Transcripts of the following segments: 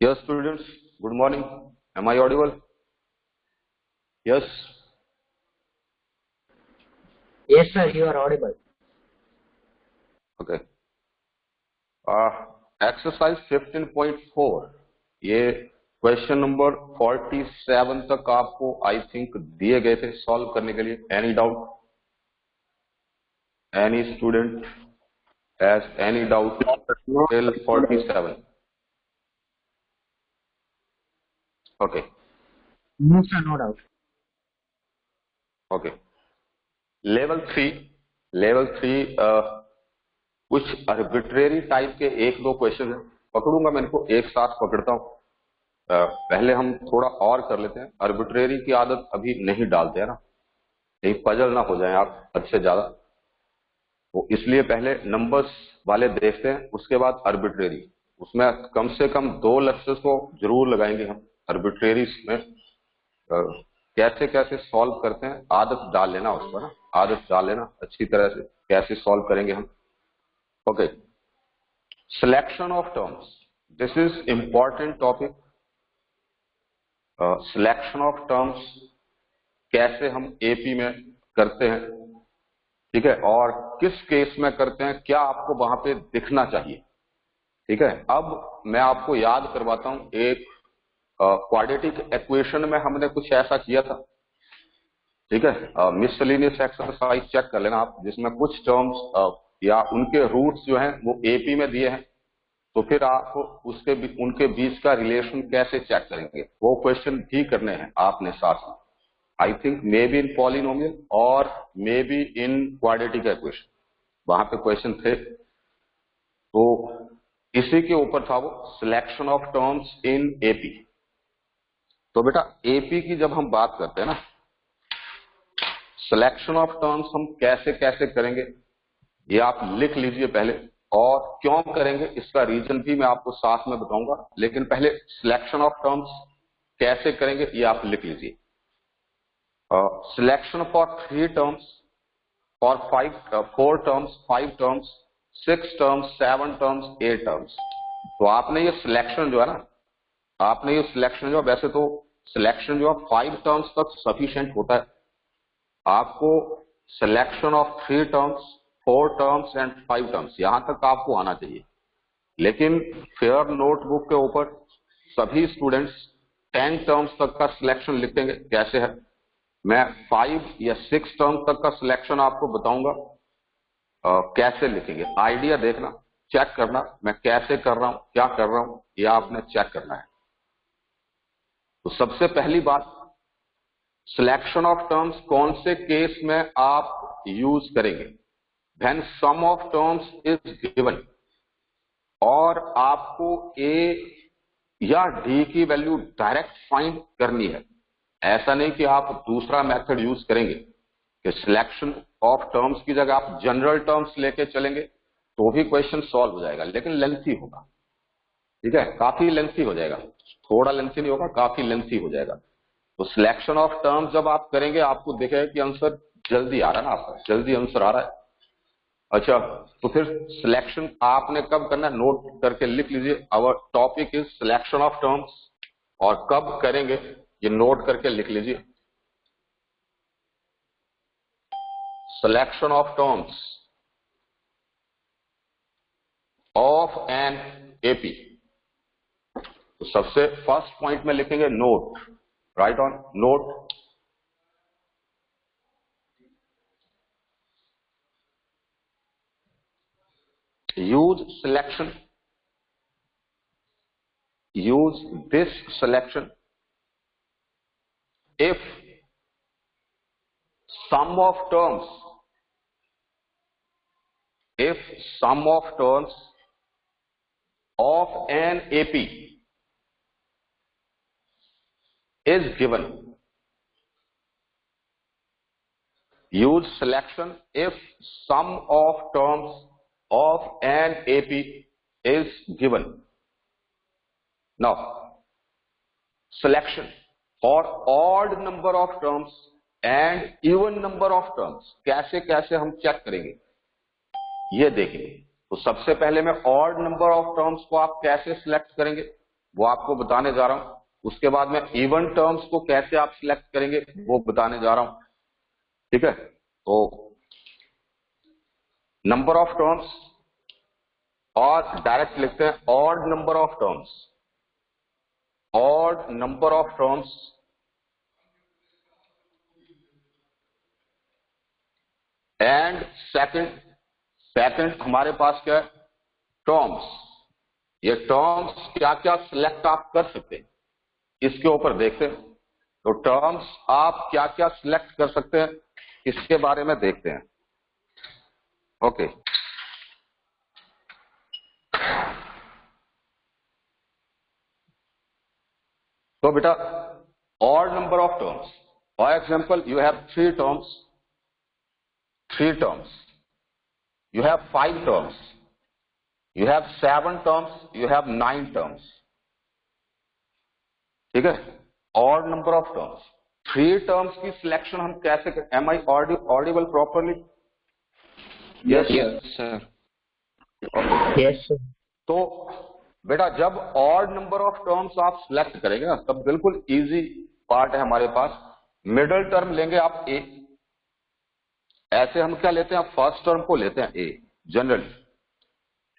Yes, students. Good morning. Am I audible? Yes. Yes, sir, you are audible. Okay. Exercise 15.4. ये question number 47 तक आपको I think दिए गए थे solve करने के लिए. Any doubt? Any student has any doubt till 47? Okay. No, sir, no doubt. Okay. Level 3 कुछ आर्बिट्रेरी टाइप के एक दो क्वेश्चन है. पकड़ूंगा, मैं इनको एक साथ पकड़ता हूं. पहले हम थोड़ा और कर लेते हैं. आर्बिट्रेरी की आदत अभी नहीं डालते हैं ना, कहीं पजल ना हो जाए आप हद से ज्यादा. तो इसलिए पहले नंबर्स वाले देखते हैं, उसके बाद आर्बिट्रेरी. उसमें कम से कम 2 लेक्चर्स को जरूर लगाएंगे हम. आर्बिट्रेरी में कैसे कैसे सॉल्व करते हैं, आदत डाल लेना उस पर ना, आदत डाल लेना अच्छी तरह से कैसे सॉल्व करेंगे हम. Okay. Selection of terms, this is important topic. Selection of terms कैसे हम एपी में करते हैं, ठीक है, और किस केस में करते हैं, क्या आपको वहां पे दिखना चाहिए. ठीक है. अब मैं आपको याद करवाता हूं, एक क्वाड्रेटिक इक्वेशन में हमने कुछ ऐसा किया था. ठीक है. मिससेलेनियस एक्सरसाइज चेक कर लेना आप, जिसमें कुछ टर्म्स या उनके रूट्स जो हैं वो एपी में दिए हैं. तो फिर आप उनके बीच का रिलेशन कैसे चेक करेंगे, वो क्वेश्चन भी करने हैं आपने साथ में. I think maybe in polynomial और maybe in quadratic equation, वहां पे क्वेश्चन थे. तो इसी के ऊपर था वो, selection of terms in AP. तो बेटा एपी की जब हम बात करते हैं ना, सिलेक्शन ऑफ टर्म्स हम कैसे कैसे करेंगे ये आप लिख लीजिए पहले. और क्यों करेंगे इसका रीजन भी मैं आपको साथ में बताऊंगा, लेकिन पहले सिलेक्शन ऑफ टर्म्स कैसे करेंगे ये आप लिख लीजिए. Selection for 3 terms, for 4 terms, 5 terms, 6 terms, 7 terms, 8 terms. तो आपने ये सिलेक्शन जो है ना, आपने ये सिलेक्शन जो, वैसे तो सिलेक्शन जो है 5 टर्म्स तक सफिशिएंट होता है. आपको selection of 3 terms, 4 terms and 5 terms यहां तक आपको आना चाहिए. लेकिन फेयर नोटबुक के ऊपर सभी स्टूडेंट्स 10 टर्म्स तक का सिलेक्शन लिखेंगे. कैसे है, मैं 5 या 6 टर्म्स तक का सिलेक्शन आपको बताऊंगा. कैसे लिखेंगे, आइडिया देखना, चेक करना मैं कैसे कर रहा हूं, क्या कर रहा हूं, ये आपने चेक करना है. तो सबसे पहली बात, सिलेक्शन ऑफ टर्म्स कौन से केस में आप यूज करेंगे, when sum of terms is given और आपको ए या डी की वैल्यू डायरेक्ट फाइंड करनी है. ऐसा नहीं कि आप दूसरा मेथड यूज करेंगे कि सिलेक्शन ऑफ टर्म्स की जगह आप जनरल टर्म्स लेके चलेंगे तो भी क्वेश्चन सॉल्व हो जाएगा, लेकिन लेंथी होगा. ठीक है, काफी लेंथी हो जाएगा, थोड़ा लेंथी नहीं होगा, काफी लेंथी हो जाएगा. तो सिलेक्शन ऑफ टर्म्स जब आप करेंगे आपको दिखेगा कि आंसर जल्दी आ रहा है ना, आपका जल्दी आंसर आ रहा है. अच्छा, तो फिर सिलेक्शन आपने कब करना है, नोट करके लिख लीजिए. Our topic is selection of terms. और कब करेंगे ये नोट करके लिख लीजिए. Selection of terms of an AP. तो सबसे फर्स्ट पॉइंट में लिखेंगे note, write on note. use selection, use this selection if sum of terms, if sum of terms of an AP is given. Use selection if sum of terms of an AP is given. Now, selection for odd number of terms and even number of terms कैसे कैसे हम check करेंगे ये देखेंगे. तो सबसे पहले मैं ऑड नंबर ऑफ टर्म्स को आप कैसे सिलेक्ट करेंगे, वो आपको बताने जा रहा हूं। उसके बाद में इवन टर्म्स को कैसे आप सिलेक्ट करेंगे वो बताने जा रहा हूं। ठीक है, तो नंबर ऑफ टर्म्स, और डायरेक्ट लिखते हैं odd number of terms, odd number of terms and second हमारे पास क्या है, टर्म्स। ये टर्म्स क्या क्या सिलेक्ट आप कर सकते हैं इसके ऊपर देखते हैं। तो टर्म्स आप क्या क्या सिलेक्ट कर सकते हैं इसके बारे में देखते हैं। ओके, तो बेटा odd number of terms, for example you have three terms, you have 5 terms, you have 7 terms, you have 9 terms। ठीक है, odd number of terms, 3 terms की सिलेक्शन हम कैसे करें? Am I audible properly? Yes sir. Yes, sir. तो बेटा जब odd number of terms आप सिलेक्ट करेंगे ना, तब बिल्कुल इजी पार्ट है हमारे पास। मिडल टर्म लेंगे आप ए, ऐसे हम क्या लेते हैं, फर्स्ट टर्म को लेते हैं ए जनरली।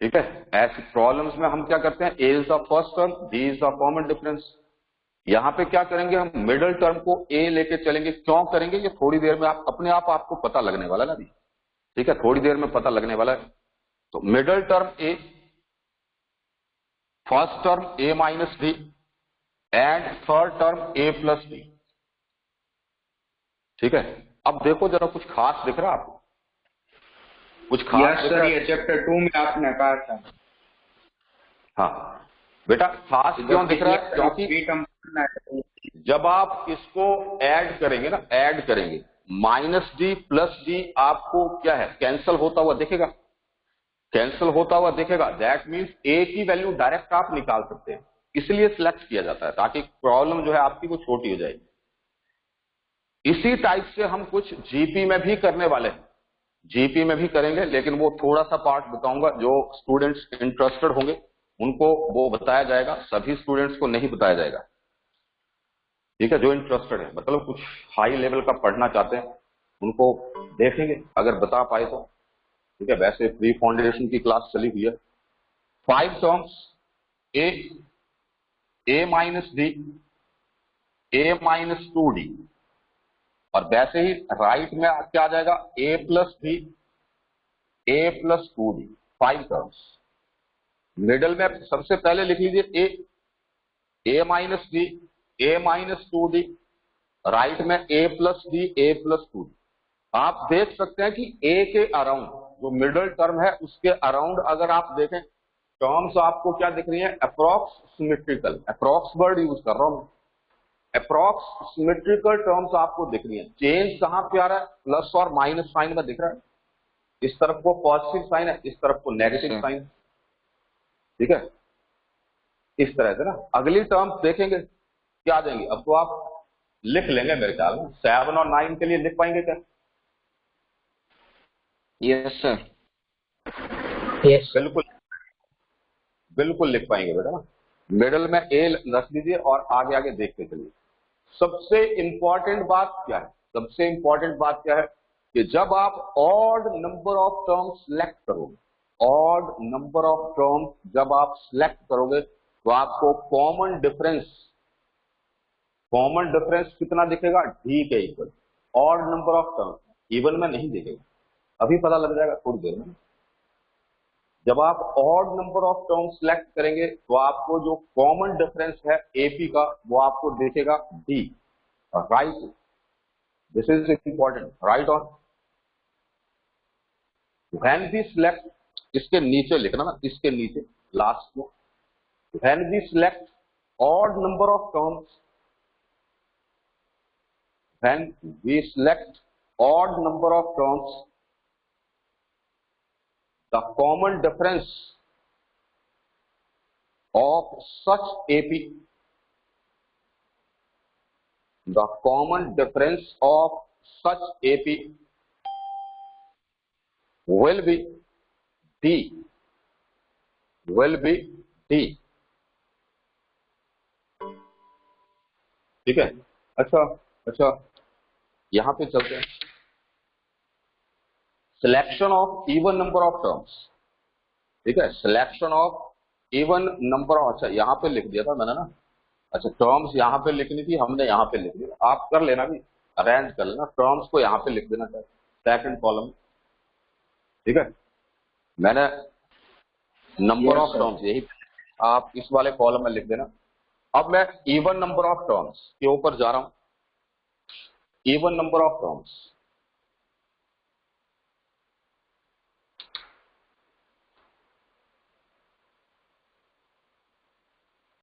ठीक है, ऐसी प्रॉब्लम्स में हम क्या करते हैं, A is the first term, B is the common difference. यहां पे क्या करेंगे, हम मिडिल टर्म को ए लेके चलेंगे। क्यों करेंगे ये थोड़ी देर में आप अपने आप आपको पता लगने वाला ना। ठीक है, थोड़ी देर में पता लगने वाला है। तो middle term a, first term a minus b and third term a plus b. ठीक है, अब देखो जरा कुछ खास दिख रहा है आपको? कुछ खास यस दिख सर, रहा है? ये चैप्टर 2 में आपने कहा था। हाँ बेटा, खास क्यों दिख रहा है? क्योंकि जब आप इसको ऐड करेंगे ना, ऐड करेंगे, माइनस डी प्लस डी आपको क्या है, कैंसल होता हुआ दिखेगा, कैंसल होता हुआ दिखेगा। दैट मीन्स ए की वैल्यू डायरेक्ट आप निकाल सकते हैं, इसलिए सिलेक्ट किया जाता है ताकि प्रॉब्लम जो है आपकी वो छोटी हो जाएगी। इसी टाइप से हम कुछ जीपी में भी करने वाले हैं, जीपी में भी करेंगे, लेकिन वो थोड़ा सा पार्ट बताऊंगा। जो स्टूडेंट्स इंटरेस्टेड होंगे उनको वो बताया जाएगा, सभी स्टूडेंट्स को नहीं बताया जाएगा। ठीक है, जो इंटरेस्टेड है, मतलब कुछ हाई लेवल का पढ़ना चाहते हैं उनको देखेंगे अगर बता पाए तो। ठीक है, वैसे प्री फाउंडेशन की क्लास चली हुई है। 5 टर्म्स ए माइनस डी, ए माइनस 2d, और वैसे ही राइट में क्या आ जाएगा, ए plus B, a plus 2d। 5 terms. Middle में सबसे पहले लिख लीजिए ए माइनस डी, ए माइनस 2d, राइट में ए प्लस डी, ए प्लस 2d। आप देख सकते हैं कि ए के अराउंड जो मिडल टर्म है उसके अराउंड अगर आप देखें टर्म्स आपको क्या दिख रही है, approx symmetrical, approx word use कर रहा हूं, अप्रॉक्स सिमेट्रिकल टर्म्स आपको दिख रही है। चेंज कहां पे आ रहा है, प्लस और माइनस साइन में दिख रहा है। इस तरफ को पॉजिटिव साइन है, इस तरफ को नेगेटिव साइन। ठीक है, इस तरह से ना अगली टर्म्स देखेंगे क्या आ जाएंगी। अब तो आप लिख लेंगे मेरे ख्याल में, 7 और 9 के लिए लिख पाएंगे क्या? Yes sir. Yes. बिल्कुल बिल्कुल लिख पाएंगे बेटा ना। मिडल में ए रख दीजिए और आगे आगे देखते चलिए। सबसे इंपॉर्टेंट बात क्या है, सबसे इंपॉर्टेंट बात क्या है कि जब आप odd number of terms select करोगे, ऑड नंबर ऑफ टर्म्स जब आप सिलेक्ट करोगे तो आपको कॉमन डिफरेंस कितना दिखेगा, डी के equal. Odd number of terms, even में नहीं दिखेगा, अभी पता लग जाएगा थोड़ी देर में। जब आप odd number of terms select करेंगे तो आपको जो कॉमन डिफरेंस है एपी का वो आपको देखेगा d, right. This is important, right on. When we select, इसके नीचे लिखना ना, इसके नीचे लास्ट में, when we select odd number of terms, when we select odd number of terms, the common difference of such AP, the common difference of such AP will be D, will be D, ठीक है। अच्छा अच्छा, यहाँ पे चलते हैं। Selection of even number of terms, ठीक है, selection of even number of, अच्छा यहाँ पे लिख दिया था मैंने ना, अच्छा टर्म्स यहाँ पे लिखनी थी, हमने यहाँ पे लिख दिया, आप कर लेना भी, अरेंज कर लेना, टर्म्स को यहाँ पे लिख देना चाहिए सेकंड कॉलम, ठीक है। मैंने number Yes, of sir. Terms यही, आप इस वाले कॉलम में लिख देना। अब मैं इवन नंबर ऑफ टर्म्स के ऊपर जा रहा हूं, इवन नंबर ऑफ टर्म्स,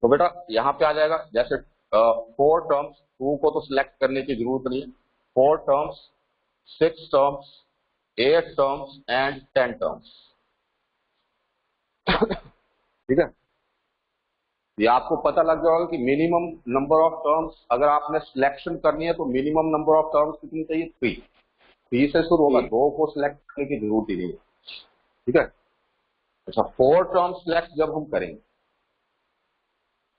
तो बेटा यहां पे आ जाएगा, जैसे 4 टर्म्स, 2 को तो सिलेक्ट करने की जरूरत नहीं है, 4 terms, 6 terms, 8 terms and 10 terms, ठीक है। ये आपको पता लग जाएगा कि मिनिमम नंबर ऑफ टर्म्स अगर आपने सिलेक्शन करनी है तो मिनिमम नंबर ऑफ टर्म्स कितनी चाहिए, 3 से शुरू होगा, 2 को सिलेक्ट करने की जरूरत ही नहीं है, ठीक है। अच्छा 4 टर्म्स सिलेक्ट जब हम करेंगे,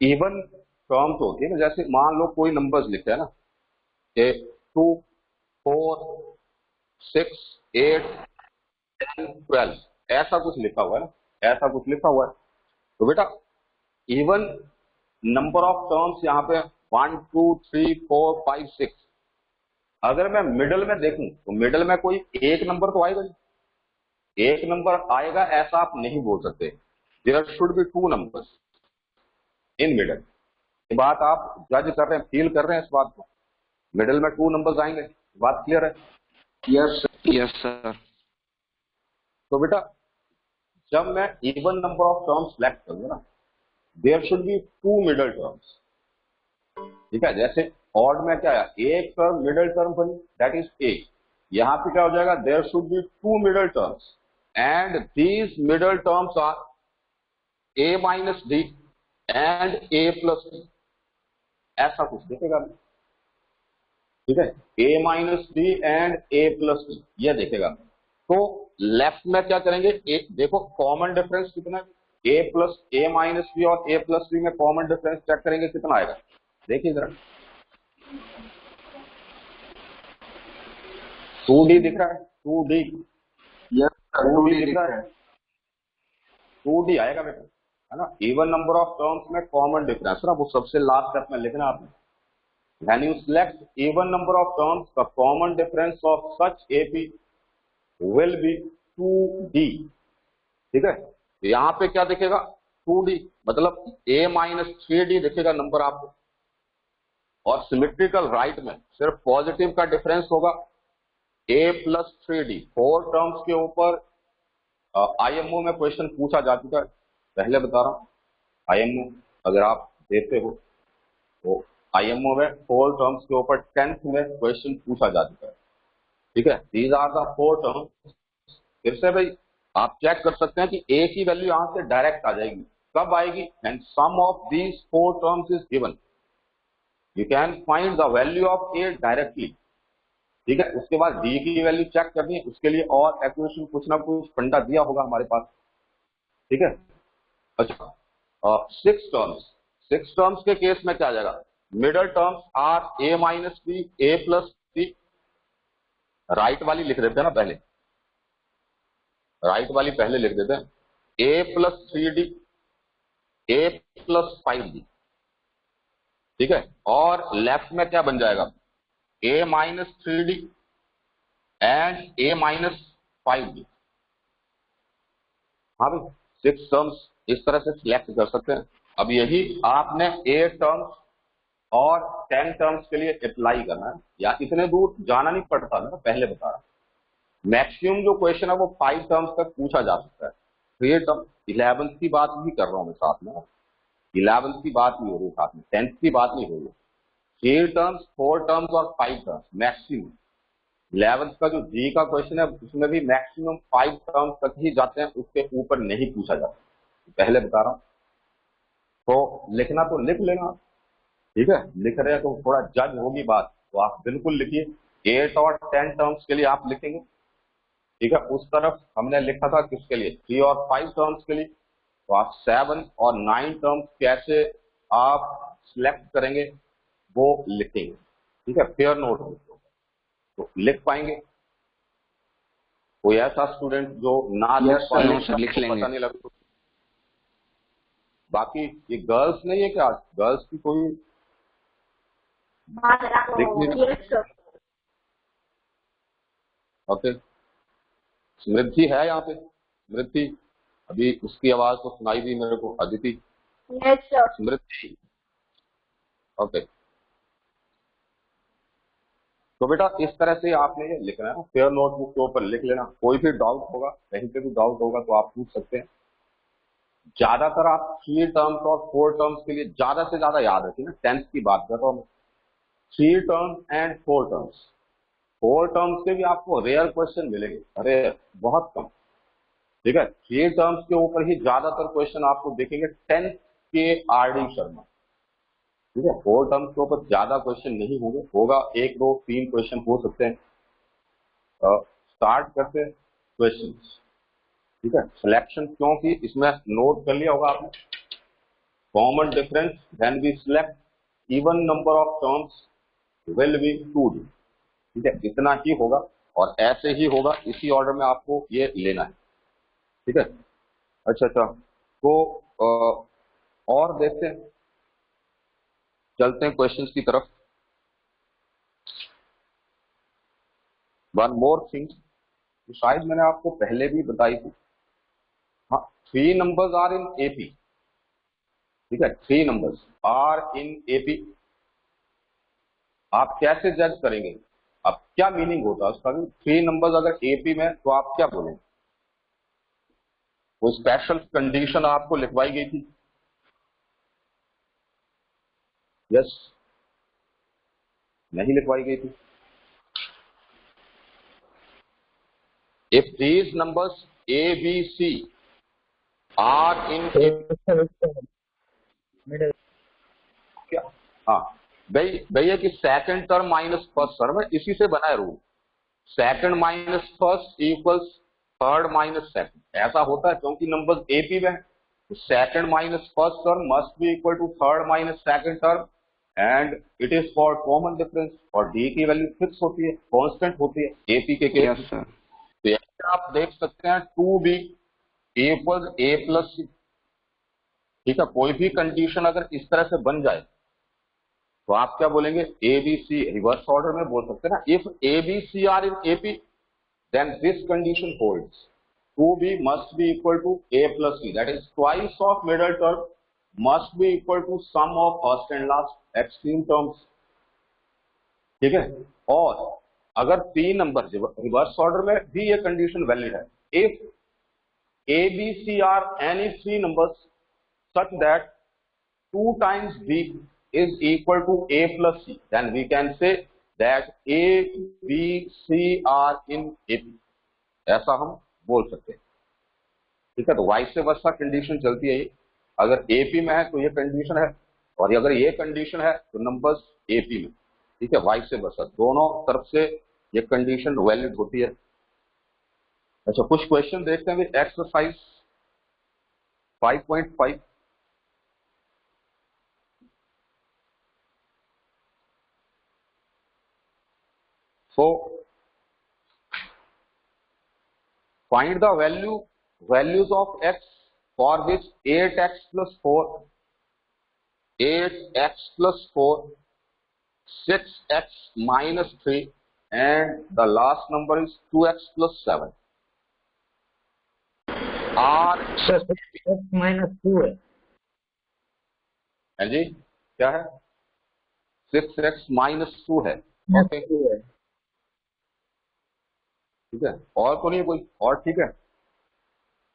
इवन टर्म तो होती है ना, जैसे मान लो कोई नंबर्स लिखते हैं ना, कि 2, 4, 6, 8, 10, 12, ऐसा कुछ लिखा हुआ है ना, ऐसा कुछ लिखा हुआ है, तो बेटा इवन नंबर ऑफ टर्म्स यहाँ पे 1, 2, 3, 4, 5, 6, अगर मैं मिडल में देखूं तो मिडल में कोई एक नंबर तो आएगा नहीं, एक नंबर आएगा ऐसा आप नहीं बोल सकते, there should be 2 numbers in middle. ये बात आप जज कर रहे हैं, फील कर रहे हैं इस बात को, मिडल में 2 नंबर्स आएंगे, बात क्लियर है। Yes, sir. Yes, sir. तो बेटा जब मैं even number of terms select करूंगा ना, there should be 2 middle terms, ठीक है। जैसे ऑड में क्या है, एक टर्म मिडल टर्म बनी, दैट इज ए, यहां पे क्या हो जाएगा, there should be 2 middle terms and these middle terms are A minus D and A plus D, ऐसा कुछ देखेगा, ठीक है, A minus D and A plus D, यह देखेगा। तो लेफ्ट में क्या करेंगे, एक देखो कॉमन डिफरेंस कितना है, ए प्लस ए माइनस बी और ए प्लस बी में कॉमन डिफरेंस चेक करेंगे कितना आएगा, देखिए जरा, 2D दिख रहा है, 2D, Yes, sir. 2D 2D दिख रहा है, 2D आएगा बेटा, है ना। इवन नंबर ऑफ टर्म्स में कॉमन डिफरेंस ना, वो सबसे लास्ट स्टेप में लिखना आपने, when you select even number of terms the common difference of such AP will be 2D, ठीक है। यहाँ पे क्या दिखेगा, 2D, मतलब A माइनस 3D दिखेगा नंबर आपको, और सिमेट्रिकल राइट में सिर्फ पॉजिटिव का डिफरेंस होगा, A प्लस 3D। 4 टर्म्स के ऊपर IMO में क्वेश्चन पूछा जा चुका है, पहले बता रहा हूँ, IMO अगर आप देते हो तो IMO में 4 टर्म्स के ऊपर 10th में क्वेश्चन पूछा जा चुका है, ठीक है। दीज आर द 4 टर्म्स, फिर से भाई आप चेक कर सकते हैं कि ए की वैल्यू यहां से डायरेक्ट आ जाएगी, कब आएगी, and sum of these 4 terms is given, you can find the value of a directly, ठीक है। उसके बाद डी की वैल्यू चेक करनी है, उसके लिए और एक्वेशन कुछ ना कुछ फंडा दिया होगा हमारे पास, ठीक है। अच्छा 6 टर्म्स के केस में क्या आ जाएगा, middle terms are A minus b, a plus b, right वाली लिख देते हैं ना पहले, राइट वाली पहले लिख देते हैं, ए प्लस 3D, ए प्लस 5D, ठीक है। और लेफ्ट में क्या बन जाएगा, A minus 3D and A minus 5D, हाँ भाई 6 टर्म्स इस तरह से सिलेक्ट कर सकते हैं। अब यही आपने 8 टर्म्स और 10 टर्म्स के लिए अप्लाई करना है, या इतने दूर जाना नहीं पड़ता ना, पहले बता रहा, मैक्सिमम जो क्वेश्चन है वो 5 टर्म्स तक पूछा जा सकता है, 3 टर्म, 11th की बात भी कर रहा हूं मैं साथ में, 11th की बात नहीं हो रही साथ में, 10th की बात नहीं हो रही, 3 टर्म्स, 4 टर्म्स और 5 टर्म्स मैक्सिमम। 11th का जो जी का क्वेश्चन है उसमें भी मैक्सिमम 5 टर्म्स तक ही जाते हैं, उसके ऊपर नहीं पूछा जाता, पहले बता रहा हूं। तो लिखना तो लिख लेना, ठीक है, लिख रहे हैं तो थोड़ा जज होगी बात, तो आप बिल्कुल लिखिए, 8 और 10 टर्म्स के लिए आप लिखेंगे, ठीक है। उस तरफ हमने लिखा था किसके लिए, 3 और 5 टर्म्स के लिए, तो आप 7 और 9 टर्म्स कैसे आप सिलेक्ट करेंगे वो लिखेंगे, ठीक है, पेयर नोट बुक तो लिख पाएंगे। कोई ऐसा स्टूडेंट जो ना लिख Yes, पाए, sir. उसका लिख तो लेंगे। पता नहीं लगता। बाकी ये गर्ल्स नहीं है क्या, गर्ल्स की कोई दिख नहीं? Yes, sir. ओके, स्मृति है यहाँ पे? स्मृति, अभी उसकी आवाज तो सुनाई दी मेरे को। Aditi, Yes, sir. स्मृति, ओके। तो बेटा इस तरह से आपने ये लिखना है ना, फेयर नोटबुक के ऊपर लिख लेना। कोई भी डाउट होगा, कहीं पे भी डाउट होगा तो आप पूछ सकते हैं। ज्यादातर आप 3 टर्म्स और 4 टर्म्स के लिए ज्यादा से ज्यादा याद रखिए ना, 10th की बात कर रहा हूँ मैं। 3 टर्म्स एंड 4 टर्म्स। 4 टर्म्स के भी आपको रेयर क्वेश्चन मिलेंगे, अरे बहुत कम, ठीक है। 3 टर्म्स के ऊपर ही ज्यादातर क्वेश्चन आपको देखेंगे 10th के आर.डी. शर्मा, ठीक है। 4 टर्म्स के ऊपर ज्यादा क्वेश्चन नहीं होंगे, होगा 1, 2, 3 क्वेश्चन हो सकते हैं। स्टार्ट करते हैं क्वेश्चन, ठीक है। सिलेक्शन, क्योंकि इसमें नोट कर लिया होगा आपने, common difference when we select even number of terms will be 2D, ठीक है। इतना ही होगा और ऐसे ही होगा, इसी ऑर्डर में आपको ये लेना है, ठीक है। अच्छा, तो और देखते हैं, चलते हैं क्वेश्चंस की तरफ। वन मोर थिंग, शायद मैंने आपको पहले भी बताई थी, हाँ, 3 नंबर्स आर इन एपी, ठीक है। 3 नंबर्स आर इन एपी। आप कैसे जज करेंगे, अब क्या मीनिंग होता है उसका? 3 नंबर्स अगर एपी में तो आप क्या बोलेंगे? कोई स्पेशल कंडीशन आपको लिखवाई गई थी? यस, नहीं लिखवाई गई थी। If these numbers a b c are in Yes, sir. Middle. क्या, हाँ भैया कि second term minus first term है, इसी से बना है rule. Second minus first equals third minus second, ऐसा होता है क्योंकि नंबर्स एपी में है। Second minus first term must be equal to third minus second term and it is for common difference, और डी की वैल्यू फिक्स होती है, कांस्टेंट होती है एपी के केस। Yes, sir. तो यहाँ आप देख सकते हैं 2b इक्वल्स a प्लस सी, ठीक है। कोई भी कंडीशन अगर इस तरह से बन जाए तो आप क्या बोलेंगे? A b c, reverse order में बोल सकते हैं ना। If a b c are in AP then this condition holds, 2b must be equal to a plus c, that is twice of middle term must be equal to sum of first and last extreme terms, ठीक है। और अगर 3 number reverse order में भी ये condition valid है, if a b c are any 3 numbers such that 2 times b is equal to a plus c, then we can say that a b c are in AP, ऐसा हम बोल सकते हैं, ठीक है। तो वाइस वर्सा कंडीशन चलती है ये, अगर एपी में है तो ये कंडीशन है, और अगर ये कंडीशन है तो नंबर्स एपी में, ठीक है। वाइस वर्सा दोनों तरफ से ये कंडीशन वैलिड होती है। अच्छा, कुछ क्वेश्चन देखते हैं exercise 5.5। So find the values of x for which 8x plus 4, 8x plus 4, 6x minus 3 and the last number is 2x plus 7 are, Sir, 6x minus 2 है. है जी, क्या है? 6x minus 2 है, ओके, 2 है. ठीक है। और तो नहीं कोई और, ठीक है,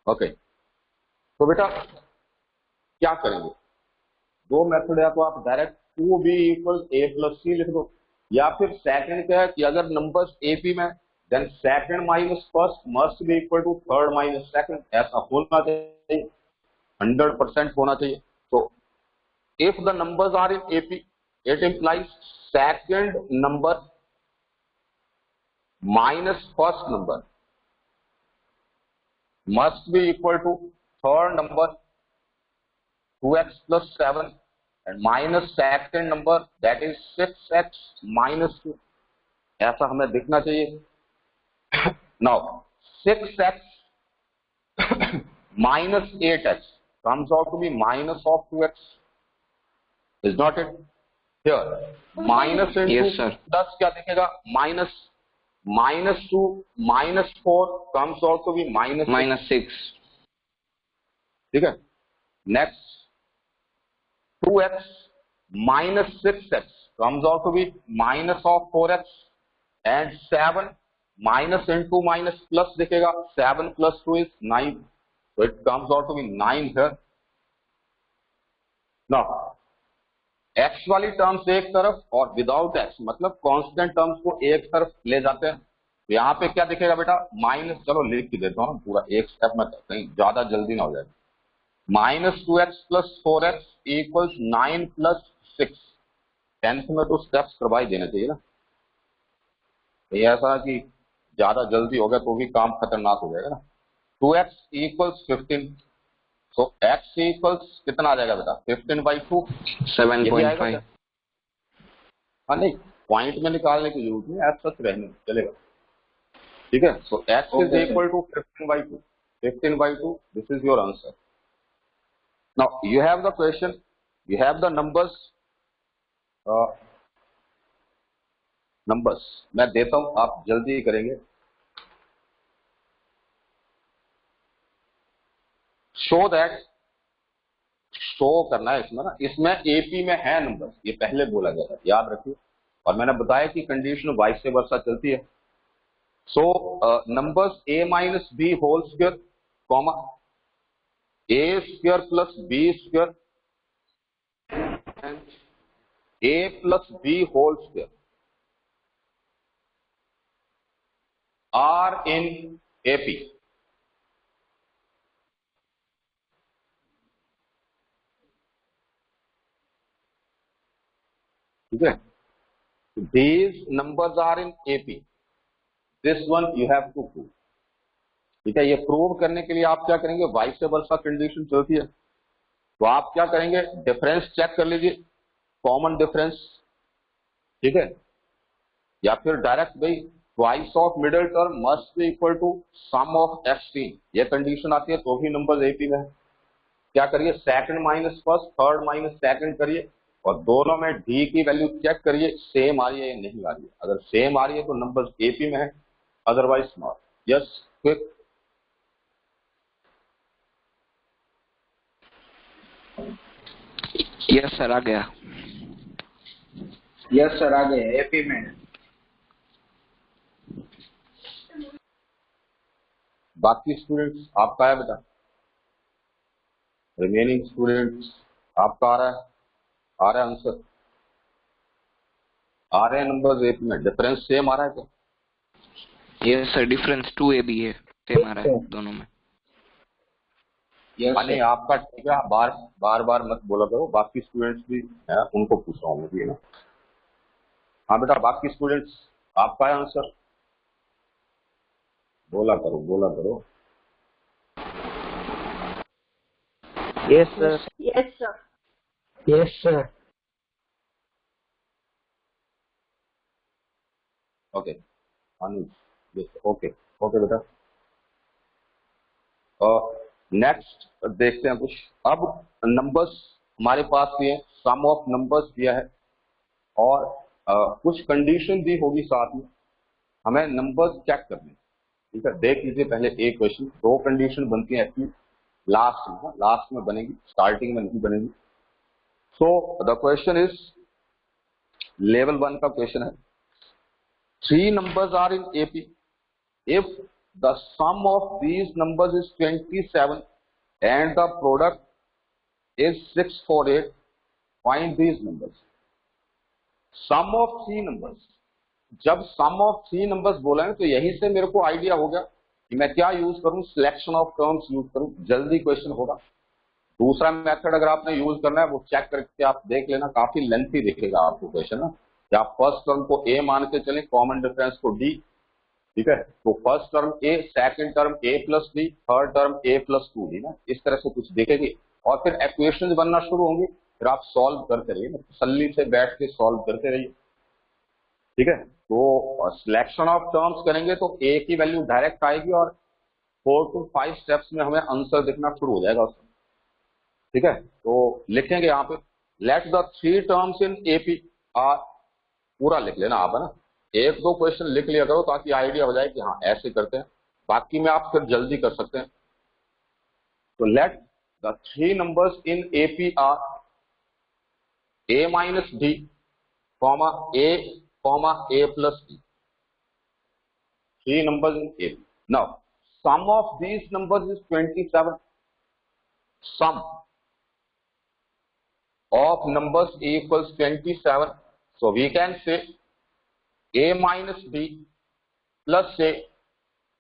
ओके। तो बेटा क्या करेंगे? 2 मेथड है, तो आप direct 2b equal a plus C लिख दो, या फिर सेकंड क्या है कि अगर नंबर्स एपी में then second minus first must be equal to third minus second, ऐसा होना चाहिए, 100% होना चाहिए। तो if the numbers are in AP it implies second number minus first number must be equal to third number 2x plus 7 and minus second number that is 6x minus 2, ऐसा हमें दिखना चाहिए। Now 6x minus 8x comes out to be minus of 2x, is not it? Here minus into Yes, sir. plus क्या दिखेगा, minus 2 minus 4 comes out to be minus Minus 6. ठीक है। Next 2x minus 6x comes out to be minus of 4x, and 7 minus into minus plus दिखेगा, 7 plus 2 is 9, so it comes out to be 9 here. Now x वाली terms एक तरफ और without x मतलब constant terms को एक तरफ ले जाते हैं, तो यहाँ पे क्या दिखेगा बेटा, माइनस, चलो लिख के देता हूँ पूरा एक स्टेप में, कहीं ज्यादा जल्दी ना हो जाए। Minus 2x plus 4x equals 9 plus 6। 10th में तो स्टेप्स करवाई देना चाहिए ना, ये ऐसा कि ज्यादा जल्दी हो गया तो भी काम खतरनाक हो जाएगा ना। 2x इक्वल्स 15, तो x इक्वल्स कितना आ जाएगा बेटा, 15/2। 7.5. हाँ नहीं, पॉइंट में निकालने की जरूरत नहीं, ऐसा सच रहने चलेगा, ठीक है। So x is equal to 15/2, 15/2, this is your answer. Now you have the question, you have the numbers, numbers मैं देता हूं, आप जल्दी करेंगे। शो दैट, शो करना है इसमें ना, इसमें एपी में है नंबर्स, ये पहले बोला गया था, याद रखिए, और मैंने बताया कि कंडीशन वाइस से वर्षा चलती है। So numbers a minus B whole square comma a square plus b square a plus b whole square are in AP. ठीक है, these numbers are in AP, this one you have to prove। ठीक है, ये prove करने के लिए आप क्या करेंगे, वाइस से वर्षा कंडीशन चलती है, तो आप क्या करेंगे, डिफरेंस चेक कर लीजिए, कॉमन डिफरेंस, ठीक है, या फिर डायरेक्ट भाई twice of middle term must be equal to sum of extreme, ये कंडीशन आती है तो भी नंबर एपी में है। क्या करिए, second minus first, third minus second करिए, और दोनों में डी की वैल्यू चेक करिए, सेम आ रही है या नहीं आ रही है। अगर सेम आ रही है तो नंबर एपी में है, otherwise not. Yes, quick. Yes sir, आ गया। यस सर, आ गए एपी में। बाकी स्टूडेंट्स आपका है बेटा, रिमेनिंग स्टूडेंट्स आपका आ रहा है, आ रहा है आंसर, आ रहे हैं नंबर एपी में, डिफरेंस सेम आ रहा है क्या? यस सर, डिफरेंस 2 AB है, सेम आ रहा है दोनों में। नहीं आपका ठीक है, बार बार मत बोला करो, बाकी स्टूडेंट्स भी है, उनको पूछ रहा हूँ मैं भी, है ना। हाँ बेटा, बाकी स्टूडेंट्स आपका है आंसर, बोला करो, बोला करो। Yes sir. Yes, sir. Yes sir. Okay Anuj, okay okay बेटा। नेक्स्ट देखते हैं कुछ। अब नंबर्स हमारे पास दिए, सम ऑफ नंबर्स दिया है, और कुछ कंडीशन दी होगी साथ में, हमें नंबर्स चेक करने। ठीक है, देख लीजिए पहले एक क्वेश्चन, दो कंडीशन बनती है एक्चुअली, लास्ट में बनेगी, स्टार्टिंग में नहीं बनेगी। So the question is, level 1 का क्वेश्चन है, 3 numbers are in AP. If the sum of these numbers is 27 and the product is 648, find these numbers. Sum of 3 numbers. जब sum of 3 numbers बोला है तो यहीं से मेरे को आइडिया हो गया कि मैं क्या यूज करूं, सिलेक्शन ऑफ टर्म्स यूज करूं, जल्दी क्वेश्चन होगा। दूसरा मेथड अगर आपने यूज करना है वो चेक करके आप देख लेना, काफी लेंथी दिखेगा आपको क्वेश्चन ना। या फर्स्ट टर्म को ए मान के चले, कॉमन डिफरेंस को डी, ठीक है, तो first term A, second term a plus D, third term a plus 2 D ना, इस तरह से कुछ देखेगी, और फिर इक्वेशंस बनना शुरू होंगी, फिर आप सॉल्व करते रहिए, तसल्ली से बैठ के सॉल्व करते रहिए। ठीक है, तो सिलेक्शन ऑफ टर्म्स करेंगे तो ए की वैल्यू डायरेक्ट आएगी और 4 to 5 स्टेप्स में हमें आंसर दिखना शुरू हो जाएगा उसमें। ठीक है, तो लिखेंगे यहाँ पे let the 3 terms in AP are, पूरा लिख लेना आप, है ना, एक दो क्वेश्चन लिख लिया करो ताकि आइडिया हो जाए कि हाँ ऐसे करते हैं, बाकी में आप फिर जल्दी कर सकते हैं। तो let the 3 numbers in AP are a minus d, comma a, comma a plus d. 3 numbers in A. Now, sum of these numbers is 27. Sum of numbers equals 27. So we can say a minus b plus a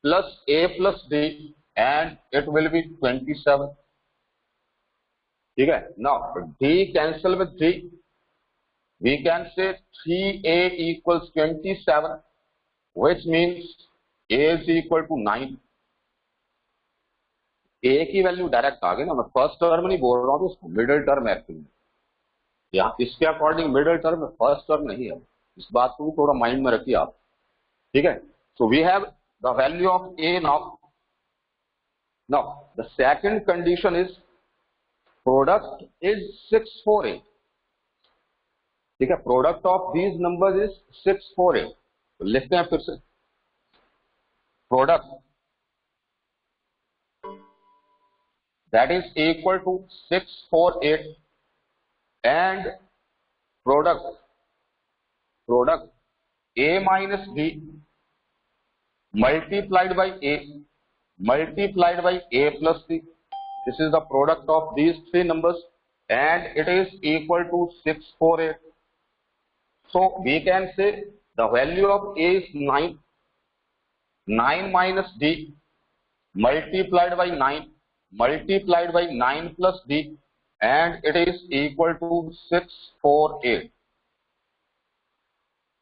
plus a plus d, and it will be 27. ठीक है, now d cancel with d, we can say 3a equals 27, which means a is equal to 9. a की value direct आ गई ना, मैं first term नहीं बोल रहा हूँ, तो मिडिल टर्म एक्चुअली यहाँ इसके according middle term, first term नहीं है, इस बात को थोड़ा माइंड में रखिए आप। ठीक है, so we have the value of a now. The second condition is product is 6 4 8। ठीक है, product of these numbers is 6 4 8। तो लिखते हैं फिर से, product that is equal to 6 4 8 and product a minus b multiplied by a multiplied by a plus b. This is the product of these 3 numbers and it is equal to 6 4 8. So we can say the value of a is 9. 9 minus d multiplied by 9 multiplied by 9 plus d, and it is equal to 6 4 8.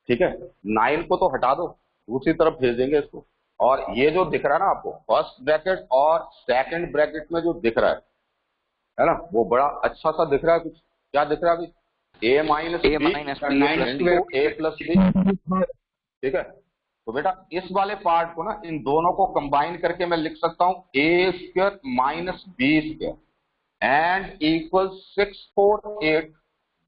ठीक है, 9 को तो हटा दो, दूसरी तरफ भेज देंगे इसको, और ये जो दिख रहा है ना आपको फर्स्ट ब्रैकेट और सेकंड ब्रैकेट में जो दिख रहा है ना, वो बड़ा अच्छा सा दिख रहा है। कुछ क्या दिख रहा है अभी, a minus a plus b। ठीक है, तो बेटा इस वाले पार्ट को ना, इन दोनों को कंबाइन करके मैं लिख सकता हूं a square minus b square and equal 6 4 8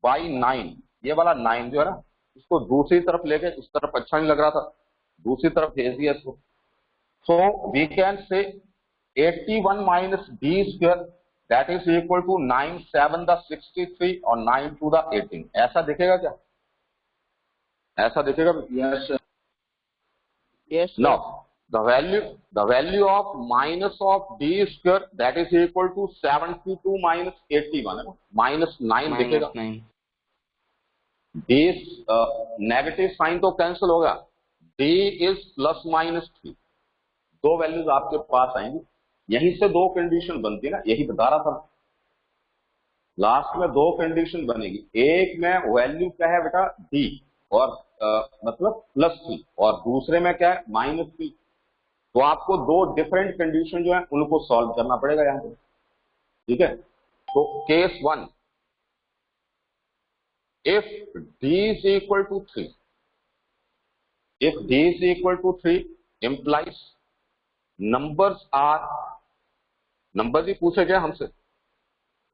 by 9। ये वाला 9 जो है ना, इसको दूसरी तरफ लेके, इस तरफ अच्छा नहीं लग रहा था, दूसरी तरफ भेज दिया इसको। सो we can say 81 minus b square that is equal to 9 7 the 63 और 9 2 द 18। ऐसा दिखेगा क्या, ऐसा दिखेगा? Yes, sir. Now the value of minus of d square that is equal to 72 minus 81 है ना, minus 9 दिखेगा। d नेगेटिव साइन तो कैंसिल होगा, d इज प्लस माइनस 3, दो वैल्यूज आपके पास आएंगी, यहीं से दो कंडीशन बनती है ना, यही बता रहा था लास्ट में, दो कंडीशन बनेगी। एक में वैल्यू क्या है बेटा d और मतलब प्लस 3, और दूसरे में क्या है माइनस 3। तो आपको दो डिफरेंट कंडीशन जो है उनको सॉल्व करना पड़ेगा यहाँ पे। ठीक है, तो case 1, if d is equal to 3, if d is equal to 3 implies numbers are, numbers ही पूछे गए हमसे,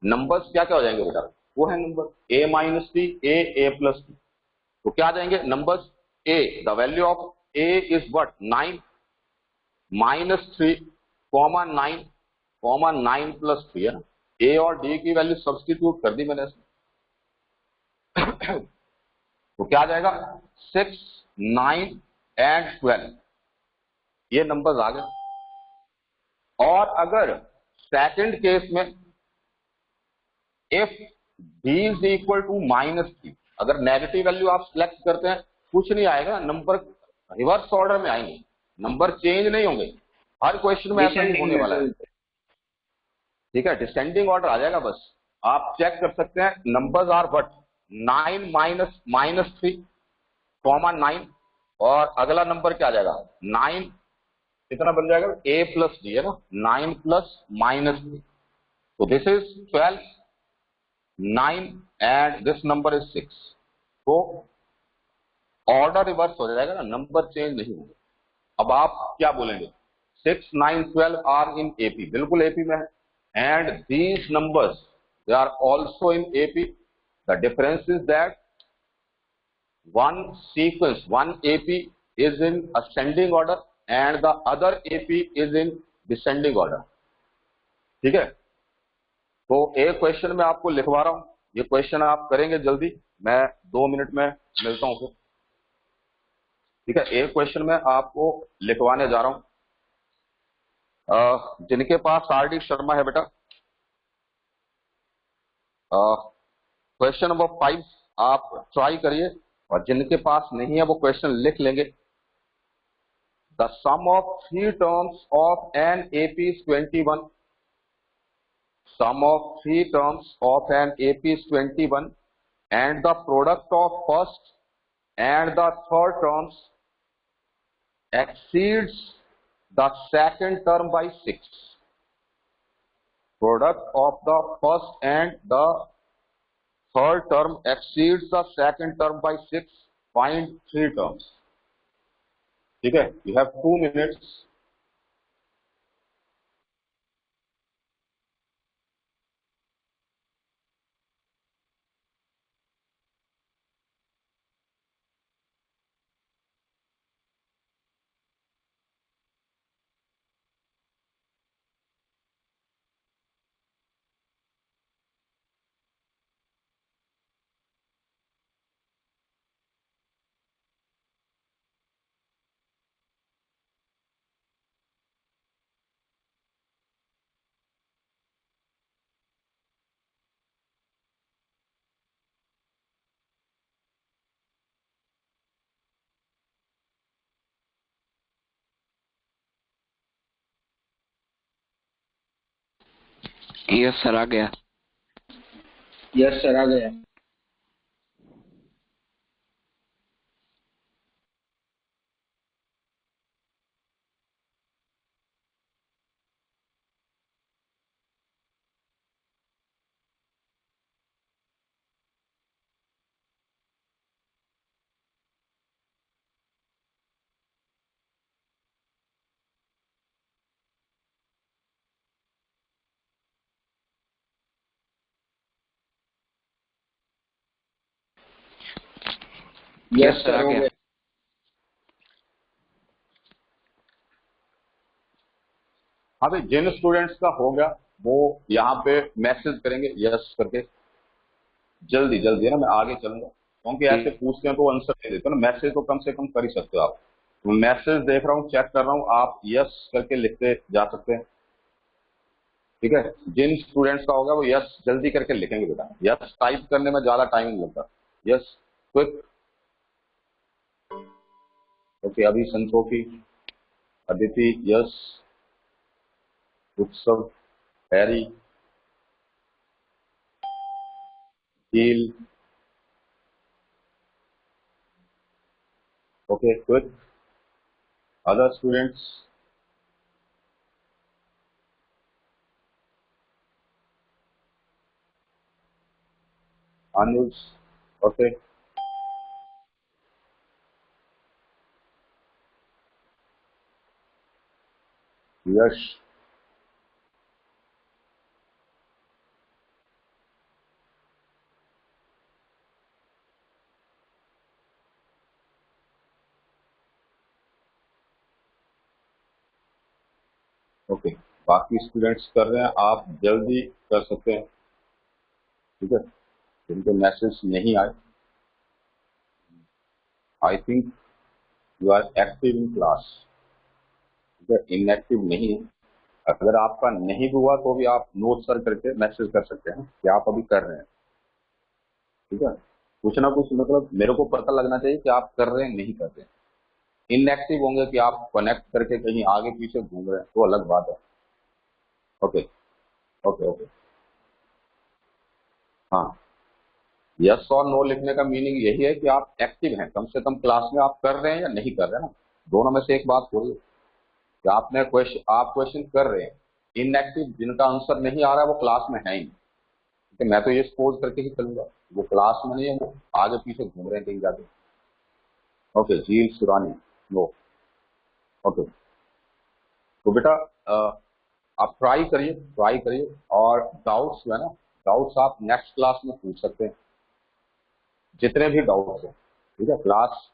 नंबर्स क्या क्या हो जाएंगे बेटा, वो है number a minus b, a plus b। तो क्या आ जाएंगे numbers, a the value of a is what 9 minus 3 comma 9 plus 3 है ना, a और d की वैल्यू सब्स्टिट्यूट कर दी मैंने इसमें। तो क्या आ जाएगा 6 9 एंड 12, ये नंबर्स आ गए। और अगर सेकंड केस में if d is equal to minus 3, अगर नेगेटिव वैल्यू आप सिलेक्ट करते हैं कुछ नहीं आएगा, नंबर रिवर्स ऑर्डर में आएंगे, नंबर चेंज नहीं होंगे, हर क्वेश्चन में ऐसा ही होने वाला है। ठीक है, डिसेंडिंग ऑर्डर आ जाएगा, बस आप चेक कर सकते हैं numbers are what 9 minus 3 comma 9, और अगला नंबर क्या आ जाएगा 9, कितना बन जाएगा a प्लस डी है ना, 9 प्लस माइनस 3, तो this is 12। 9 and this number is 6, तो ऑर्डर रिवर्स हो जाएगा ना, नंबर चेंज नहीं होंगे। अब आप क्या बोलेंगे, 6, 9, 12 आर इन एपी, बिल्कुल एपी में है, and these numbers they are also in AP. The difference is that one sequence, one AP is in ascending order and the other AP is in descending order। ठीक है, तो एक question मैं आपको लिखवा रहा हूं, ये क्वेश्चन आप करेंगे जल्दी, मैं 2 मिनट में मिलता हूं फिर। ठीक है, एक क्वेश्चन मैं आपको लिखवाने जा रहा हूं। जिनके पास आरडी शर्मा है बेटा, क्वेश्चन नंबर 5 आप ट्राई करिए, और जिनके पास नहीं है वो क्वेश्चन लिख लेंगे। The sum of 3 terms of an AP is 21। Sum of 3 terms of an AP is 21 and the product of first and the third terms exceeds the second term by 6. Product of the first and the third term exceeds the second term by 6. Find 3 terms. ठीक है, you have 2 minutes. Yes sir, आ गया। Yes sir, आ गया। Yes sir, आ गया। अभी जिन students का हो गया वो यहाँ पे मैसेज करेंगे यस करके, जल्दी जल्दी है ना, मैं आगे चलूंगा, क्योंकि ऐसे पूछते हैं तो आंसर नहीं देते ना, मैसेज तो कम से कम कर ही सकते हो आप। तो मैसेज देख रहा हूँ, चेक कर रहा हूँ, आप यस करके लिखते जा सकते हैं। ठीक है, जिन स्टूडेंट्स का होगा वो यस जल्दी करके लिखेंगे बेटा, यस टाइप करने में ज्यादा टाइम नहीं लगता, यस क्विक। ओके, अभी संतोषी, अदिति यस, उत्सव, हैरी, कील, ओके क्विक। अदर स्टूडेंट्स, अनुज, ओके, यश, ओके, बाकी स्टूडेंट्स कर रहे हैं, आप जल्दी कर सकते हैं। ठीक है, जिनके मैसेज नहीं आए, I think you are active in class. ठीक है, इनएक्टिव नहीं है। अगर आपका नहीं भी हुआ तो भी आप नोट सर करके मैसेज कर सकते हैं कि आप अभी कर रहे हैं। ठीक है, कुछ ना कुछ मतलब मेरे को पता लगना चाहिए कि आप कर रहे हैं नहीं कर रहे हैं। इनएक्टिव होंगे कि आप कनेक्ट करके कहीं आगे पीछे घूम रहे हैं तो अलग बात है। ओके ओके ओके, हाँ, यस और नो लिखने का मीनिंग यही है कि आप एक्टिव हैं, कम से कम क्लास में आप कर रहे हैं या नहीं कर रहे हैं ना, दोनों में से एक बात हो रही है कि आपने क्वेश्चन, आप क्वेश्चन कर रहे हैं। इनएक्टिव जिनका आंसर नहीं आ रहा है वो क्लास में है ही नहीं। कि मैं तो ये सपोज करके ही चलूंगा, वो क्लास में नहीं है, वो आगे पीछे घूम रहे हैं कहीं जाके। ओके, झील सुरानी, नो। ओके, तो बेटा आप ट्राई करिए, और डाउट्स जो है ना, डाउट्स आप नेक्स्ट क्लास में पूछ सकते हैं, जितने भी डाउट्स हैं, ठीक है। क्लास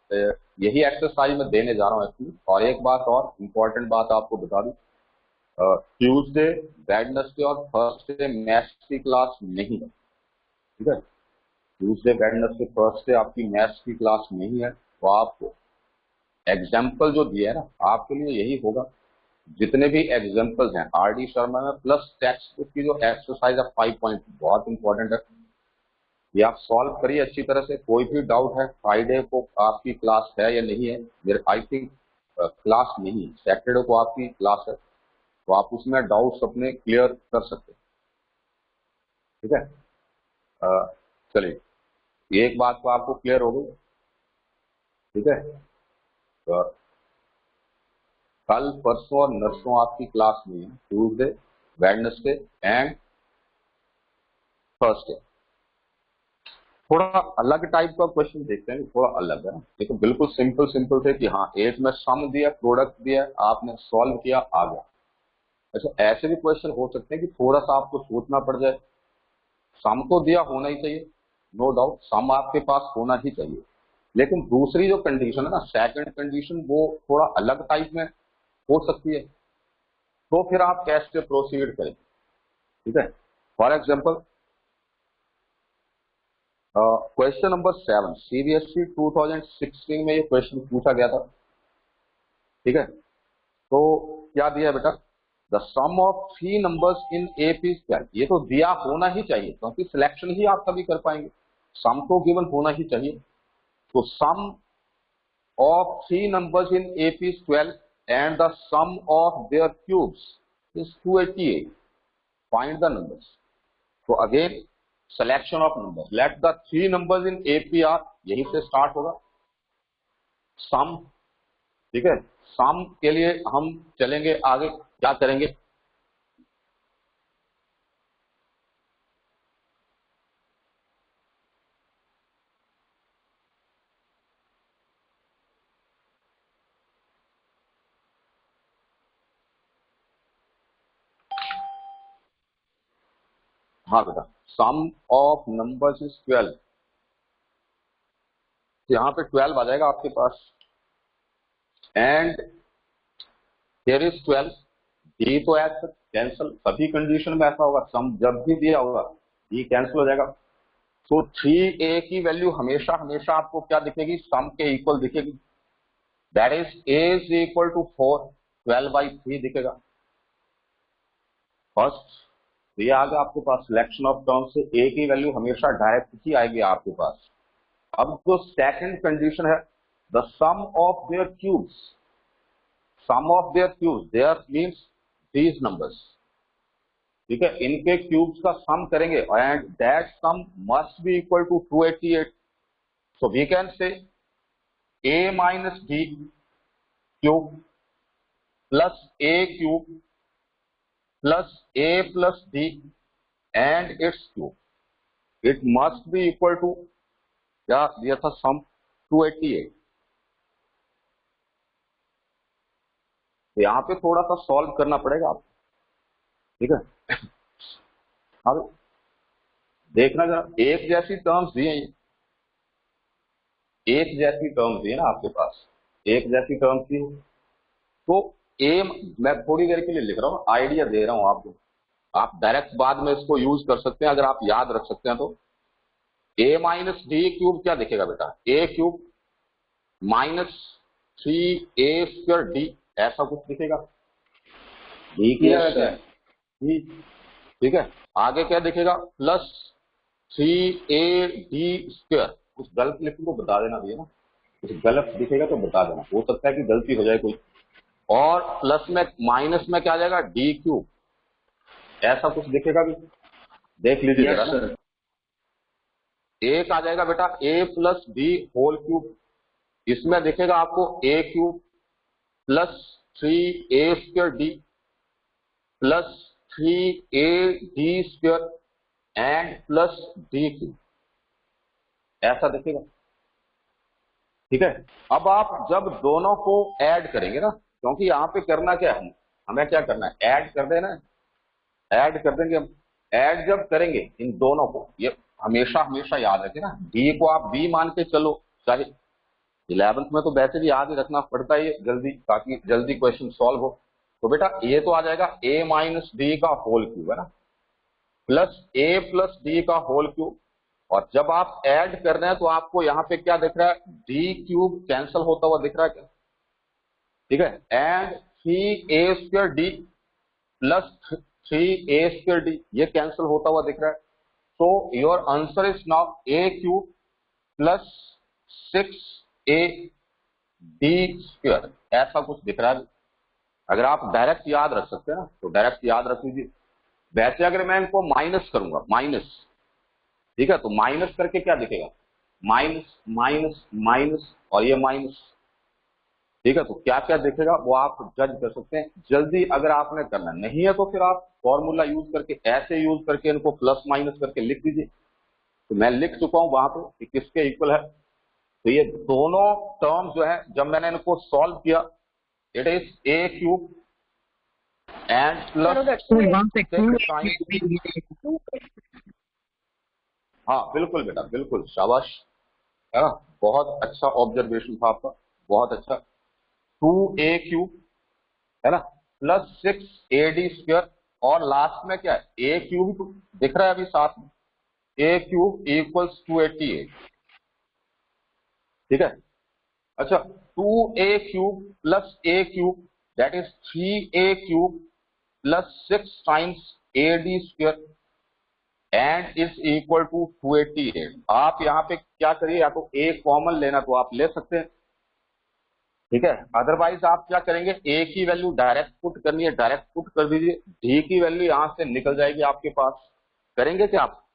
यही एक्सरसाइज मैं देने जा रहा हूँ एक्चुअली। और एक बात और इम्पोर्टेंट बात आपको बता दूं, ट्यूसडे, वेडनेसडे और थर्सडे मैथ्स की क्लास नहीं है, ठीक है। ट्यूसडे, वेडनेसडे, थर्सडे आपकी मैथ्स की क्लास नहीं है। तो आप एग्जाम्पल जो दिया है ना, आपके लिए यही होगा, जितने भी एग्जाम्पल्स हैं आर डी शर्मा में, प्लस टेक्स्ट बुक की जो एक्सरसाइज है 5 पॉइंट, बहुत इंपॉर्टेंट है, ये आप सॉल्व करिए अच्छी तरह से। कोई भी डाउट है, फ्राइडे को आपकी क्लास है या नहीं है, मेरे आई थिंक क्लास नहीं है, सैटरडे को आपकी क्लास है, तो आप उसमें डाउट्स अपने क्लियर कर सकते हैं, ठीक है। चलिए, एक बात तो आपको क्लियर हो गई, ठीक है। तो कल, परसों और नरसों आपकी क्लास नहीं है, ट्यूसडे, वेडनेसडे एंड थर्सडे। थोड़ा अलग टाइप का क्वेश्चन देखते हैं, थोड़ा अलग है ना, ये तो बिल्कुल सिंपल सिंपल थे कि हाँ एक में सम दिया, प्रोडक्ट दिया, आपने सॉल्व किया, आ गया। अच्छा, ऐसे भी क्वेश्चन हो सकते हैं कि थोड़ा सा आपको सोचना पड़ जाए। सम तो दिया होना ही चाहिए, नो डाउट, सम आपके पास होना ही चाहिए, लेकिन दूसरी जो कंडीशन है ना, सेकंड कंडीशन, वो थोड़ा अलग टाइप में हो सकती है। तो फिर आप कैसे प्रोसीड करें, ठीक है। For example, question number 7 CBSE 2016 में ये क्वेश्चन पूछा गया था, ठीक है। तो क्या दिया बेटा, the sum of 3 numbers in AP square, ये तो दिया होना ही चाहिए, क्योंकि सिलेक्शन ही आप तभी कर पाएंगे, सम तो गिवन होना ही चाहिए। तो sum of 3 numbers in AP square and the sum of their cubes is 288, find the numbers. तो again, selection of number, let the 3 numbers in AP are, यहीं से स्टार्ट होगा सम, ठीक है। सम के लिए हम चलेंगे आगे, क्या करेंगे, हाँ बेटा, सम ऑफ नंबर्स इज 12, यहाँ पे 12 आ जाएगा आपके पास, एंड हियर इज 12, डी तो एज कैंसल, सभी कंडीशन में ऐसा होगा, सम जब भी दिया होगा डी कैंसिल हो जाएगा। तो 3a की वैल्यू हमेशा हमेशा आपको क्या दिखेगी, सम के इक्वल दिखेगी, that is a is equal to 4, 12/3 दिखेगा फर्स्ट। तो ये आ गया आपके पास सिलेक्शन ऑफ टर्म से, a की वैल्यू हमेशा डायरेक्ट ही आएगी आपके पास। अब जो सेकंड कंडीशन है, the sum of their cubes, sum of their cubes, their means these numbers, ठीक है, इनके क्यूब्स का सम करेंगे, and that sum must be equal to 288। So we can से a minus d cube plus a cube plus a plus d and its cube, it must be equal to, क्या दिया था सम, 288। तो यहाँ पे थोड़ा सा सॉल्व करना पड़ेगा आपको, ठीक है। अब देखना जरा, एक जैसी टर्म्स दी हैं, एक जैसी टर्म्स दी है ना आपके पास, एक जैसी टर्म्स दी है। तो ए, मैं थोड़ी देर के लिए लिख रहा हूँ, आइडिया दे रहा हूँ आपको, आप डायरेक्ट बाद में इसको यूज कर सकते हैं अगर आप याद रख सकते हैं तो। a माइनस डी क्यूब क्या दिखेगा बेटा, a cube minus 3a² D, ऐसा कुछ दिखेगा, डी की यस जगह क्या सर। है, डी, ठीक है। आगे क्या दिखेगा, प्लस 3a² कुछ गलत लिखने को बता देना भैया ना, कुछ गलत दिखेगा तो बता देना, हो सकता है कि गलती हो जाए कोई। और प्लस में, माइनस में क्या आ जाएगा, डी क्यूब, ऐसा कुछ दिखेगा भी, देख लीजिए यस जरा ना। सर। एक आ जाएगा बेटा a plus d whole cube, इसमें दिखेगा आपको a cube plus 3a² d plus 3a d² and plus d cube, ऐसा दिखेगा। ठीक है, अब आप जब दोनों को ऐड करेंगे ना, क्योंकि यहाँ पे करना क्या है, हमें क्या करना है, ऐड कर देना है, ऐड कर देंगे हम। ऐड जब करेंगे इन दोनों को, ये हमेशा हमेशा याद रखें ना, डी को आप बी मान के चलो, चाहे 11th में तो वैसे भी याद ही रखना पड़ता है ये जल्दी, ताकि जल्दी क्वेश्चन सॉल्व हो। तो बेटा ये तो आ जाएगा a माइनस डी का होल क्यूब, है ना, प्लस a प्लस डी का होल क्यूब। और जब आप ऐड कर रहे हैं तो आपको यहाँ पे क्या दिख रहा है, डी क्यूब कैंसिल होता हुआ दिख रहा है क्या, ठीक है, and 3a² d plus 3a² D, ये कैंसिल होता हुआ दिख रहा है। So your answer is now a cube plus 6a d², ऐसा कुछ दिख रहा है। अगर आप डायरेक्ट याद रख सकते हैं ना तो डायरेक्ट याद रख लीजिए। वैसे अगर मैं इनको माइनस करूंगा, माइनस, ठीक है, तो माइनस करके क्या दिखेगा, माइनस माइनस माइनस और ये माइनस, ठीक है, तो क्या क्या दिखेगा वो आप जज कर सकते हैं जल्दी। अगर आपने करना नहीं है तो फिर आप फॉर्मूला यूज करके, ऐसे यूज करके इनको प्लस माइनस करके लिख दीजिए। तो मैं लिख चुका हूं वहां पे कि किसके इक्वल है। तो ये दोनों टर्म जो है जब मैंने इनको सॉल्व किया, it is a cube and plus, हाँ बिल्कुल बेटा बिल्कुल, शाबाश, है ना, बहुत अच्छा ऑब्जर्वेशन था आपका, बहुत अच्छा। 2a क्यूब, है ना, प्लस 6ad², और लास्ट में क्या है, a क्यूब दिख रहा है अभी साथ में, a क्यूब इक्वल्स 288, ठीक है। अच्छा, 2a क्यूब प्लस a क्यूब that is 3a cube plus 6 times ad² and is equal to 288। आप यहाँ पे क्या करिए, या तो a कॉमन लेना तो आप ले सकते हैं, ठीक है, अदरवाइज आप क्या करेंगे, a की वैल्यू डायरेक्ट पुट करनी है, डायरेक्ट पुट कर दीजिए, d की वैल्यू यहां से निकल जाएगी आपके पास। करेंगे क्या आप,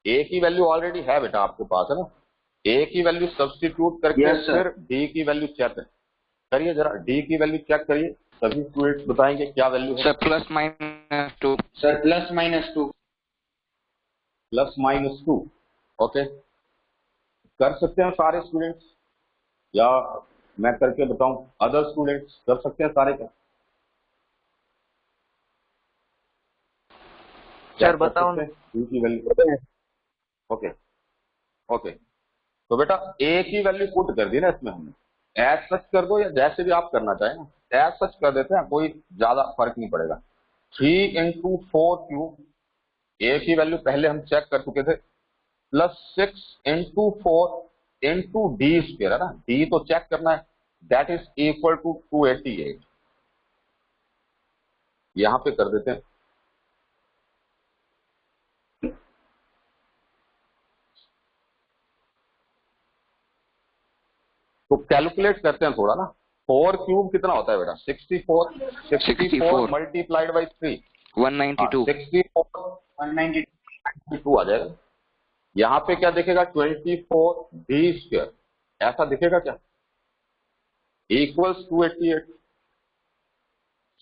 a की वैल्यू ऑलरेडी है बेटा आपके पास, है ना, a की वैल्यू सब्स्टिट्यूट करके Yes, sir. फिर d की वैल्यू चेक करिए, जरा d की वैल्यू चेक करिए, सभी स्टूडेंट्स बताएंगे क्या वैल्यू है। Sir plus minus 2। Sir plus minus 2। Plus minus 2, okay, कर सकते हैं सारे स्टूडेंट्स, या मैं करके बताऊं, अदर स्टूडेंट्स कर सकते हैं सारे क्या, सर बताओ ना। d की वैल्यू, ओके ओके। तो बेटा a की वैल्यू पुट कर दी ना इसमें हमने, एज सच कर दो या जैसे भी आप करना चाहें ना, एज सच कर देते हैं, कोई ज्यादा फर्क नहीं पड़ेगा। 3 इंटू 4 क्यूब, a की वैल्यू पहले हम चेक कर चुके थे, प्लस 6 इंटू 4 इंटू d², है ना, d तो चेक करना है, दैट इज इक्वल टू 288, यहां पे कर देते हैं। तो कैलकुलेट करते हैं थोड़ा ना, 4 क्यूब कितना होता है बेटा, 64 मल्टीप्लाइड बाई 3, 192। 64 192 आ जाएगा। यहाँ पे क्या दिखेगा, 24d², ऐसा दिखेगा क्या, equals 288।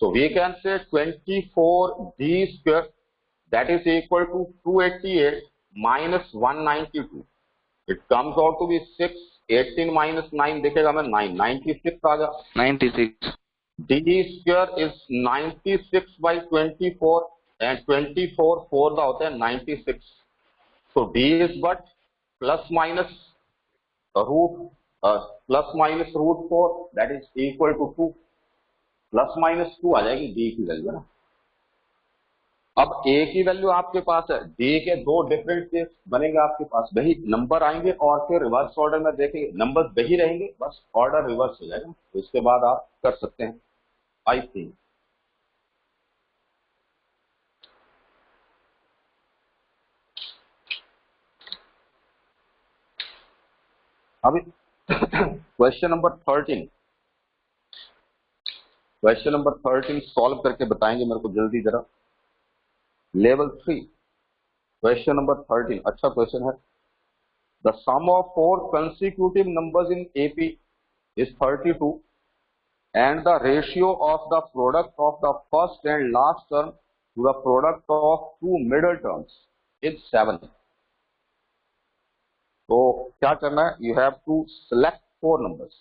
So we can say 24d² that is equal to 288 minus 192, it comes out to be 6, 18 minus 9 दिखेगा मैं 9, 96 आ जा, 96। d² इज 96 बाई 24 एंड 24 4 का होता है 96। So d is but plus minus √4 that is equal to 2, plus minus 2 आ जाएगी d की value, है ना। अब a की वैल्यू आपके पास है, d के दो डिफरेंट केस बनेंगे आपके पास, वही नंबर आएंगे और फिर रिवर्स ऑर्डर में देखेंगे, नंबर वही रहेंगे, बस ऑर्डर रिवर्स हो जाएगा, तो इसके बाद आप कर सकते हैं आई थिंक। अभी question number 13, question number 13 solve करके बताएंगे मेरे को जल्दी जरा, लेवल 3, क्वेश्चन नंबर 13, अच्छा क्वेश्चन है। The sum of 4 consecutive numbers in AP इज 32 and the ratio of the product of the first and last term the product of two middle terms is 7. तो क्या करना है, you have to select 4 numbers.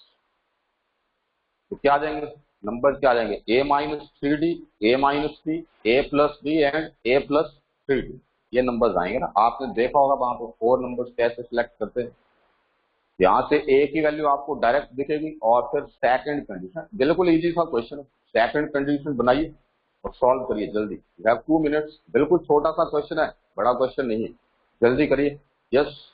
तो क्या आ जाएंगे number, क्या आ जाएंगे a minus 3d, a minus 3, a plus d and a plus 3d. ये नंबर्स आएंगे ना, आपने देखा होगा वहां पर 4 नंबर्स कैसे सिलेक्ट करते हैं. यहाँ से a की वैल्यू आपको डायरेक्ट दिखेगी और फिर सेकंड कंडीशन. बिल्कुल इजी था क्वेश्चन. सेकंड कंडीशन बनाइए और सॉल्व करिए जल्दी. You have 2 minutes. बिल्कुल छोटा सा क्वेश्चन है, बड़ा क्वेश्चन नहीं है. जल्दी करिए. Yes.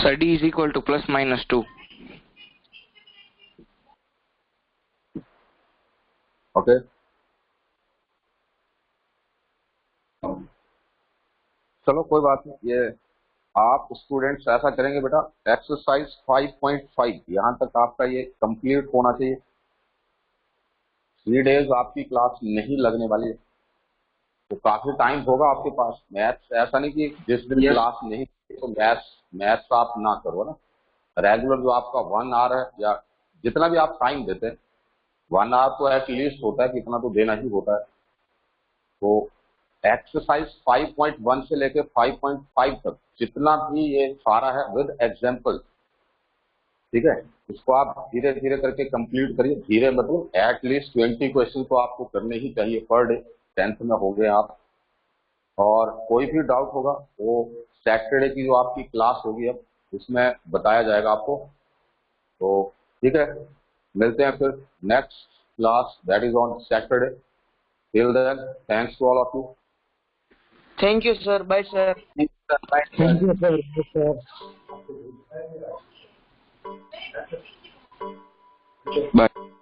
Sir, D is equal to plus minus 2. Okay. चलो कोई बात नहीं. ये आप स्टूडेंट्स ऐसा करेंगे बेटा, एक्सरसाइज 5.5 यहाँ तक आपका ये कंप्लीट होना चाहिए. 3 डेज आपकी क्लास नहीं लगने वाली है, तो काफी टाइम होगा आपके पास. मैथ्स ऐसा नहीं कि जिस दिन Yes. क्लास नहीं तो मैथ्स आप ना करो ना. रेगुलर जो आपका 1 आवर है या जितना भी आप टाइम देते हैं, 1 आवर तो एटलीस्ट होता है कि इतना तो देना ही होता है. तो एक्सरसाइज 5.1 से लेके 5.5 तक जितना भी ये सारा है विद एग्जाम्पल, ठीक है, इसको आप धीरे धीरे करके कंप्लीट करिए. धीरे मतलब एटलीस्ट 20 क्वेश्चन तो आपको करने ही चाहिए पर डे. 10th में हो गए आप. और कोई भी डाउट होगा वो सैटरडे की जो आपकी क्लास होगी अब उसमें बताया जाएगा आपको. तो ठीक है, मिलते हैं फिर next class that is on Saturday. Till then thanks to all of you. Thank you, sir. Bye, sir. Thank you, sir. Yes, sir. Bye.